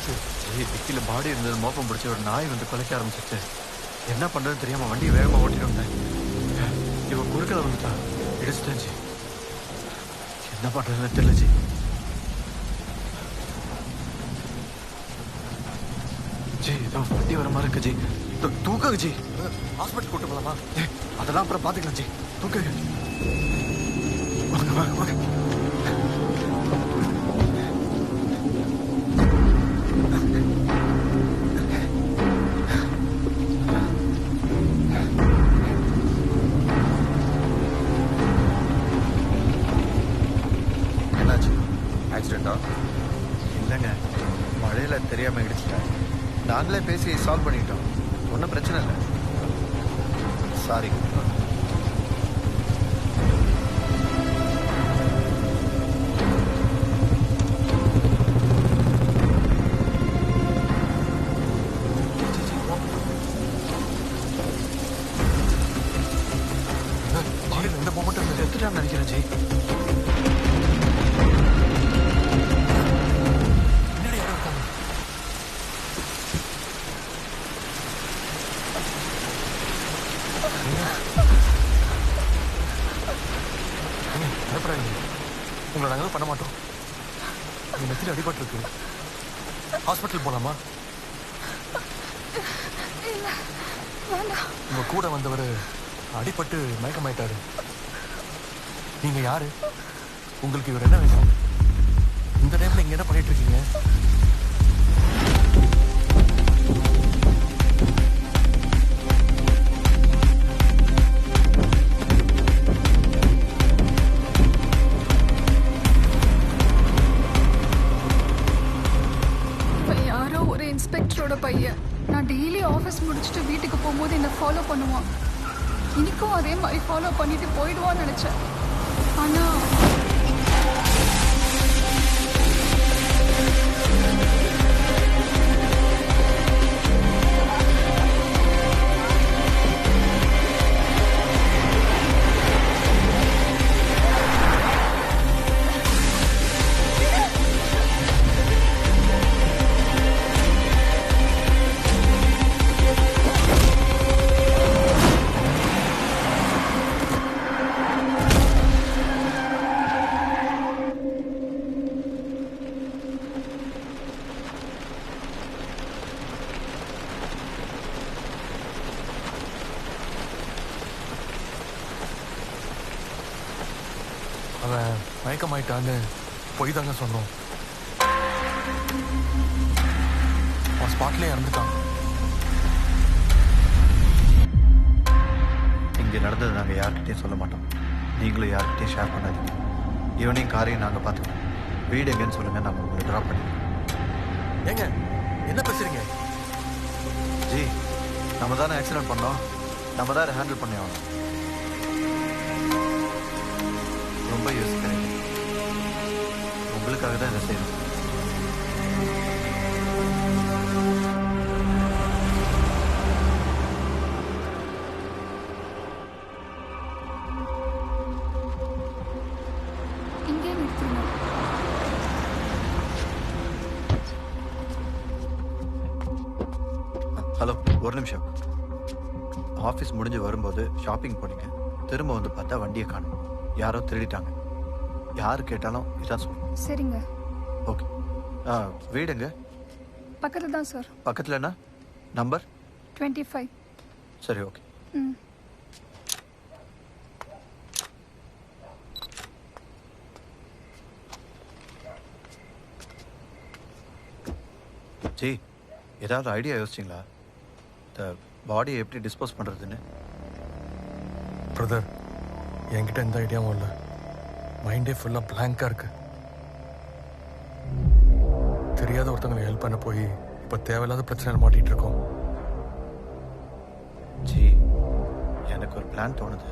என்னாச்சு? டிக்கில பாடி இருந்தது மோப்பம் பிடிச்சி ஒரு நாய் வந்து கொலைக்க ஆரம்பிச்சிச்சு. என்ன பண்றதுன்னு தெரியாம வண்டியை வேகமா ஓட்டிட்டு வந்தேன். இவன் குறுக்கல வந்துட்டா, இடிச்சிட்டேன் ஜி. என்ன பண்றதுன்னு தெரியல ஜி. ஜி இதோ வண்டி வர மாதிரி இருக்கு ஜி. தூக்குங்க ஜி. ஹாஸ்பிட்டல் கூட்டு போலாமா? அதெல்லாம் அப்புறம் பாத்துக்கலாம் ஜி. தூக்குங்க. வாங்க வாங்க வாங்க. என்னாச்சு? ஆக்சிடென்ட்டா? இல்லைங்க, மழையில தெரியாம இடிச்சிட்டேன். நாங்களே பேசி சால்வ் பண்ணிக்கிட்டோம். ஒன்றும் பிரச்சனை இல்லை. சாரி. இந்த மொமெண்ட் எடுத்துட்டான்னு நினைக்கிறேன் ஜி. பின்னாடி யாரும் இருக்காங்க. பயப்படாதீங்க, உங்களை நாங்கள் பண்ண மாட்டோம். உங்க நெத்தியில் அடிபட்டு இருக்கு. ஹாஸ்பிட்டல் போலாமா? உங்க கூட வந்தவர் அடிபட்டு மயக்கமாயிட்டாரு. நீங்க யாரு? உங்களுக்கு இவர் என்ன வேணும்? இந்த டைம்ல இங்க என்ன பண்ணிட்டு இருக்கீங்க? யாரோ ஒரு இன்ஸ்பெக்டரோட பையன். நான் டெய்லி ஆஃபீஸ் முடிச்சுட்டு வீட்டுக்கு போகும்போது என்னை ஃபாலோ பண்ணுவான். இன்னைக்கும் அதே மாதிரி ஃபாலோ பண்ணிட்டு போயிடுவான்னு நினைச்சேன். ஆனா அவன் மயக்கமாயிட்டான்னு போய் தாங்க சொன்னோம். அவன் ஸ்பாட்லேயே இறந்துட்டான். இங்கே நடந்தது நாங்கள் யார்கிட்டையும் சொல்ல மாட்டோம். நீங்களும் யார்கிட்டையும் ஷேர் பண்ணாதீங்க. ஈவினிங் காரையும் நாங்கள் பார்த்துக்கோம். வீடு எங்கன்னு சொல்லுங்கள், நாங்கள் உங்களை ட்ராப் பண்ணிடுவோம். ஏங்க என்ன பேசுறீங்க? ஜி நம்ம தானே ஆக்சிடென்ட் பண்ணோம், நம்ம தான் ஹேண்டில் பண்ணி ஆகணும். ரொம்ப யோசிக்கிறேன். உங்களுக்காக தான் இதை செய்யணும். இங்கே நிறுத்தணும். ஹலோ, ஒரு நிமிஷம். ஆஃபீஸ் முடிஞ்சு வரும்போது ஷாப்பிங் போனீங்க. திரும்ப வந்து பார்த்தா வண்டியை காணும். யாரோ திருடிட்டாங்க. யார் கேட்டாலும் இதான் சொல்லணும். சரிங்க. ஓகே. வீடுங்க பக்கத்தில் தான் சார். பக்கத்துலனா? நம்பர் 25. சரி, ஓகே. ம். ஜி ஏதாவது ஐடியா யோசிச்சிங்களா? இந்த பாடியை எப்படி டிஸ்போஸ் பண்ணுறதுன்னு? பிரதர், என்கிட்ட எந்த ஐடியாவும் இல்லை. மைண்டே ஃபுல்லாக பிளாங்காக இருக்கு. தெரியாத ஒருத்தவங்களை ஹெல்ப் பண்ண போய் இப்போ தேவையில்லாத பிரச்சனையில் மாட்டிகிட்டு இருக்கோம். ஜி எனக்கு ஒரு பிளான் தோணுது.